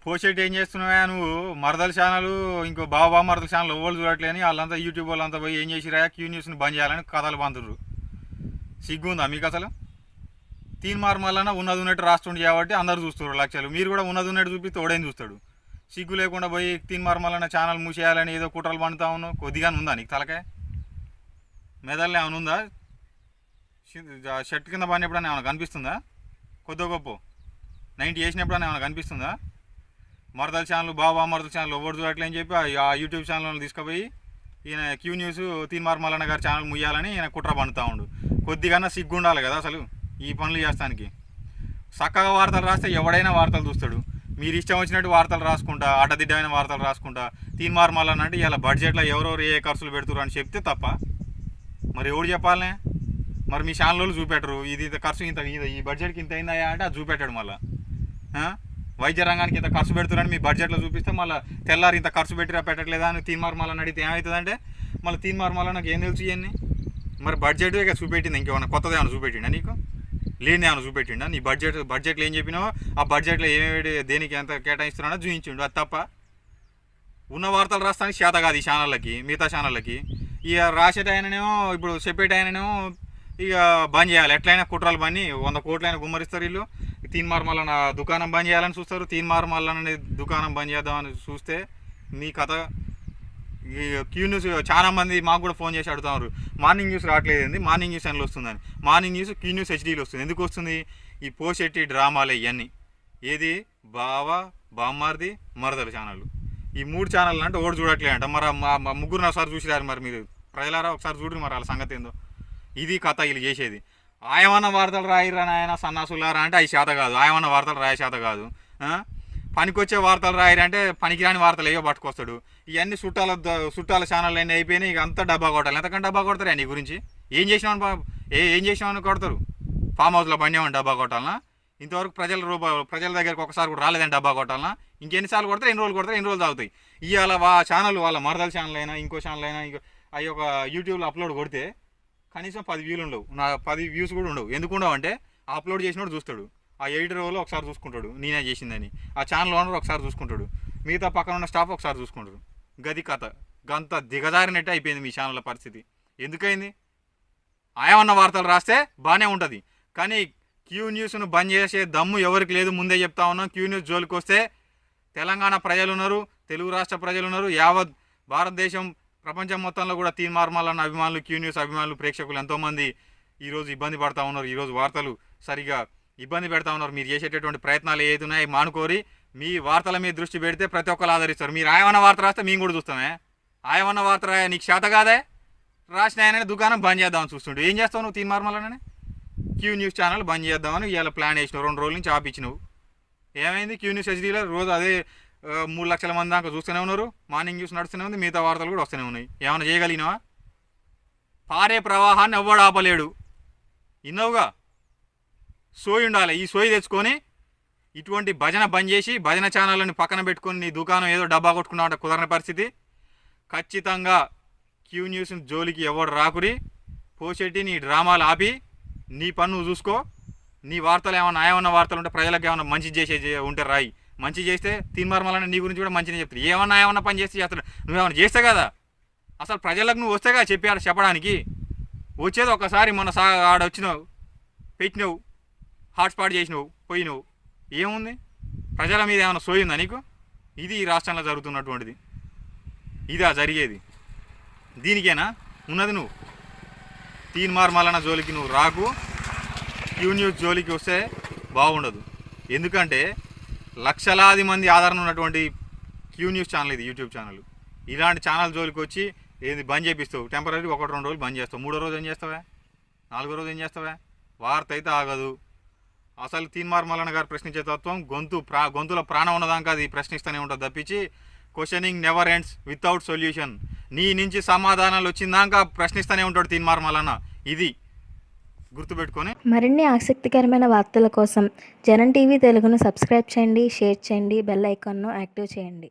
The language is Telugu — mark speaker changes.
Speaker 1: పోషెట్ ఏం చేస్తున్నావా నువ్వు? మరదల ఛానల్ ఇంకో బాబా మరదల ఛానల్ ఎవరు చూడట్లేని వాళ్ళంతా యూట్యూబ్ వాళ్ళంతా పోయి ఏం చేసిరా క్యూ న్యూస్ని బంద్ చేయాలని కథలు బంతుర్రు. సిగ్గుందా మీకు అసలు? తీన్మార్ మల్లన్న ఉన్నది ఉన్నట్టు రాస్తుండే కాబట్టి అందరు చూస్తారు లక్షలు. మీరు కూడా ఉన్నది ఉన్నట్టు చూపిస్తే ఓడేం చూస్తాడు? సిగ్గు లేకుండా పోయి తీన్మార్ మల్లన్న ఛానల్ మూసేయాలని ఏదో కుట్రలు పండుతా ఉన్నావు. కొద్దిగానే ఉందా నీకు తలకాయ? మెదల్లో ఏమైనా ఉందా? షర్ట్ కింద పడిన ఎప్పుడైనా ఏమైనా కనిపిస్తుందా? కొద్ది గొప్ప 90 వేసినప్పుడైనా ఏమైనా కనిపిస్తుందా? మరదల ఛానల్ బాబా మరదల ఛానల్ ఎవరు చూడట్లే అని చెప్పి ఆ యూట్యూబ్ ఛానల్ తీసుకుపోయి ఈయన క్యూ న్యూస్ తీన్మార్ మల్లన్న గారి ఛానల్ ముయ్యాలని ఈయన కుట్ర పండుతూ ఉండు. కొద్దిగా సిగ్గు ఉండాలి కదా అసలు ఈ పనులు చేస్తానికి. చక్కగా వార్తలు రాస్తే ఎవడైనా వార్తలు చూస్తాడు. మీరు ఇష్టం వచ్చినట్టు వార్తలు రాసుకుంటా అడ్డదిడ్డమైన వార్తలు రాసుకుంటా తీన్మార్ మల్లన్న అంటే ఇలా బడ్జెట్లో ఎవరెవరు ఏ ఖర్చులు పెడుతురు అని చెప్తే తప్ప మరి ఎవడు చెప్పాలనే? మరి మీ ఛానల్లో చూపెట్టరు ఇది ఖర్చు ఇంత ఈ బడ్జెట్కి ఇంత అయిందా అంటే అది చూపెట్టాడు. మళ్ళీ వైద్య రంగానికి ఇంత ఖర్చు పెడుతున్నారని మీ బడ్జెట్లో చూపిస్తే మళ్ళీ తెల్లారి ఇంత ఖర్చు పెట్టిరా పెట్టట్లేదా అని తీన్మార్ మల్లన్న అడిగితే ఏమవుతుందంటే మళ్ళీ తీన్మార్ మల్లన్న నాకు ఏం తెలుసు ఇవన్నీ? మరి బడ్జెట్ ఇక చూపెట్టింది ఇంకేమన్నా కొత్తది ఏమైనా చూపెట్టిండా నీకు? లేని ఏమైనా చూపెట్టిండా? నీ బడ్జెట్లో ఏం చెప్పినావో ఆ బడ్జెట్లో ఏమేమి దేనికి ఎంత కేటాయిస్తున్నాడో చూపించిండు. అది తప్ప ఉన్న వార్తలు రాస్తానికి చేత కాదు ఈ ఛానళ్ళకి, మిగతా ఛానళ్ళకి. ఇక రాసేట ఆయననేమో ఇప్పుడు చెప్పేట ఆయననేమో ఇక బంద్ చేయాలి. ఎట్లయినా కుట్రలు బండి 100 కోట్లైనా గుమ్మరిస్తారు వీళ్ళు. తీన్మార్ మల్లన్న దుకాణం బంద్ చేయాలని చూస్తారు. తీన్మార్ మల్లన్న దుకాణం బంద్ చేద్దామని చూస్తే మీ కథ. ఈ క్యూ న్యూస్ చాలా మంది మాకు కూడా ఫోన్ చేసి అడుగుతున్నారు మార్నింగ్ న్యూస్ రావట్లేదండి, మార్నింగ్ న్యూస్ ఛానల్ వస్తుందని. మార్నింగ్ న్యూస్ క్యూ న్యూస్ హెచ్డీలో వస్తుంది. ఎందుకు వస్తుంది? ఈ పోషెట్టి డ్రామాలే ఇవన్నీ. ఏది బావా బామ్మార్ది మరదల ఛానల్, ఈ 3 ఛానల్ అంటే ఓడి చూడట్లే అంట. మరి మా ముగ్గురు ఒకసారి చూసిరారు. మరి మీరు ప్రజలారా ఒకసారి చూడరు మరి వాళ్ళ సంగతి ఏందో. ఇది కథ వీళ్ళు చేసేది. ఆయమన్న వార్తలు రాయిరా నాయన సన్నాసులారా అంటే అవి చేత కాదు. ఆయమన్న వార్తలు రాయ చేత కాదు. పనికొచ్చే వార్తలు రాయరంటే పనికిరాని వార్తలు ఏవో పట్టుకొస్తాడు. ఇవన్నీ చుట్టాల ఛానల్ అన్నీ అయిపోయినాయి. ఇక అంతా డబ్బా కొట్టాలి. ఎంతకంటే డబ్బా కొడతారు నీ గురించి? ఏం చేసినామని కొడతారు? ఫామ్ హౌస్లో బండి డబ్బా కొట్టాలన్నా? ఇంతవరకు ప్రజల దగ్గరకు ఒకసారి కూడా రాలేదని డబ్బా కొట్టాలన్నా? ఇంకెన్నిసార్లు కొడతారు? ఎన్ని రోజులు కొడతారు? ఎన్ని రోజులు తాగుతాయి? ఇవాళ ఛానల్ వాళ్ళ మరదల ఛానల్ అయినా ఇంకో ఛానల్ అయినా అవి ఒక యూట్యూబ్లో అప్లోడ్ కొడితే కనీసం 10 వ్యూలు ఉండవు. నా 10 వ్యూస్ కూడా ఉండవు. ఎందుకు ఉండవు అంటే అప్లోడ్ చేసినోడు చూస్తాడు. ఆ ఎడిటర్ వాళ్ళు ఒకసారి చూసుకుంటాడు నేనే చేసిందని. ఆ ఛానల్ ఓనర్ ఒకసారి చూసుకుంటాడు. మిగతా పక్కన ఉన్న స్టాఫ్ ఒకసారి చూసుకుంటారు. గది కథ. గంత దిగజారినట్టే అయిపోయింది మీ ఛానల్ పరిస్థితి. ఎందుకైంది? ఆయమన్న వార్తలు రాస్తే బాగానే ఉంటుంది. కానీ క్యూ న్యూస్ను బంద్ చేసే దమ్ము ఎవరికి లేదు. ముందే చెప్తా ఉన్నాం. క్యూ న్యూస్ జోలికి వస్తే తెలంగాణ ప్రజలు ఉన్నారు, తెలుగు రాష్ట్ర ప్రజలు ఉన్నారు, యావత్ భారతదేశం ప్రపంచం మొత్తంలో కూడా తీన్మార్ మల్లన్న అభిమానులు, క్యూ న్యూస్ అభిమానులు, ప్రేక్షకులు ఎంతోమంది ఈరోజు ఇబ్బంది పడతా ఉన్నారు. ఈరోజు వార్తలు సరిగా ఇబ్బంది పెడతా ఉన్నారు. మీరు చేసేటటువంటి ప్రయత్నాలు ఏది ఉన్నాయో మానుకోరి మీ వార్తల మీద దృష్టి పెడితే ప్రతి ఒక్కరు ఆదరిస్తారు. మీరు ఆయమన్న వార్త రాస్తే మేము కూడా చూస్తామే. ఆయమన్న వార్త రాయ నీకు చేత కాదే? రాసిన ఆయననే దుకాణం బంద్ చేద్దామని చూస్తుండే. ఏం చేస్తావు నువ్వు? తీన్మార్ మల్లన్ననే క్యూ న్యూస్ ఛానల్ బంద్ చేద్దామని ఇవాళ ప్లాన్ వేసినావు. 2 రోజుల నుంచి ఆపించినావు. ఏమైంది? క్యూ న్యూస్ హెచ్డీలో రోజు అదే 3 లక్షల మంది దాకా చూస్తూనే ఉన్నారు. మార్నింగ్ న్యూస్ నడుస్తూనే ఉంది. మిగతా వార్తలు కూడా వస్తూనే ఉన్నాయి. ఏమైనా చేయగలిగినావా? పారే ప్రవాహాన్ని ఎవ్వడు ఆపలేడు. ఇన్నోవుగా సోయి ఉండాలి. ఈ సోయి తెచ్చుకొని ఇటువంటి భజన బంద్ చేసి భజన ఛానళ్ళని పక్కన పెట్టుకొని నీ దుకాణం ఏదో డబ్బా కొట్టుకున్నావంటే కుదరని పరిస్థితి. ఖచ్చితంగా క్యూ న్యూస్ జోలికి ఎవడు రాకురి. పోషెట్టి నీ డ్రామాలు ఆపి నీ పన్ను చూసుకో. నీ వార్తలు ఏమన్నా వార్తలు ఉంటే ప్రజలకు ఏమన్నా మంచి చేసే ఉంటే రాయి. మంచి చేస్తే తీన్మార్ మల్లన్న నీ గురించి కూడా మంచిగా చెప్తాడు. ఏమన్నా పని చేస్తే చేస్తాడు. నువ్వేమన్నా చేస్తే కదా అసలు ప్రజలకు నువ్వు వస్తే కదా చెప్పడానికి. వచ్చేది ఒకసారి మొన్న ఆడ వచ్చినావు, పెట్టినావు, హాట్స్పాట్ చేసినావు, పోయినావు. ఏముంది? ప్రజల మీద ఏమైనా సోయిందా నీకు? ఇది ఈ రాష్ట్రంలో జరుగుతున్నటువంటిది. ఇదా జరిగేది? దీనికేనా ఉన్నది? నువ్వు తీన్మార్ మల్లన్న జోలికి నువ్వు రాకు. క్యూ న్యూస్ జోలికి వస్తే బాగుండదు. ఎందుకంటే లక్షలాది మంది ఆదరణ ఉన్నటువంటి క్యూ న్యూస్ ఛానల్ ఇది, యూట్యూబ్ ఛానల్. ఇలాంటి ఛానల్ జోలికి వచ్చి ఏది బంద్ చేపిస్తావు? టెంపరీ 1-2 రోజులు బంద్ చేస్తావు. 3వ రోజు ఏం చేస్తావా? 4వ రోజు ఏం చేస్తావా? వార్త అయితే ఆగదు. అసలు తీన్మార్ మల్లన్న గారు ప్రశ్నించే తత్వం గొంతులో ప్రాణం ఉన్నదాకా అది ప్రశ్నిస్తూనే ఉంటుంది తప్పించి questioning never ends without solution. నీ నుంచి సమాధానాలు వచ్చిందాక ప్రశ్నిస్తూనే ఉంటాడు తీన్మార్ మల్లన్న. ఇది గుర్తుపెట్టుకొని
Speaker 2: మరిన్ని ఆసక్తికరమైన వార్తల కోసం జనం టీవీ తెలుగును సబ్స్క్రైబ్ చేయండి, షేర్ చేయండి, బెల్ ఐకాన్ను యాక్టివ్ చేయండి.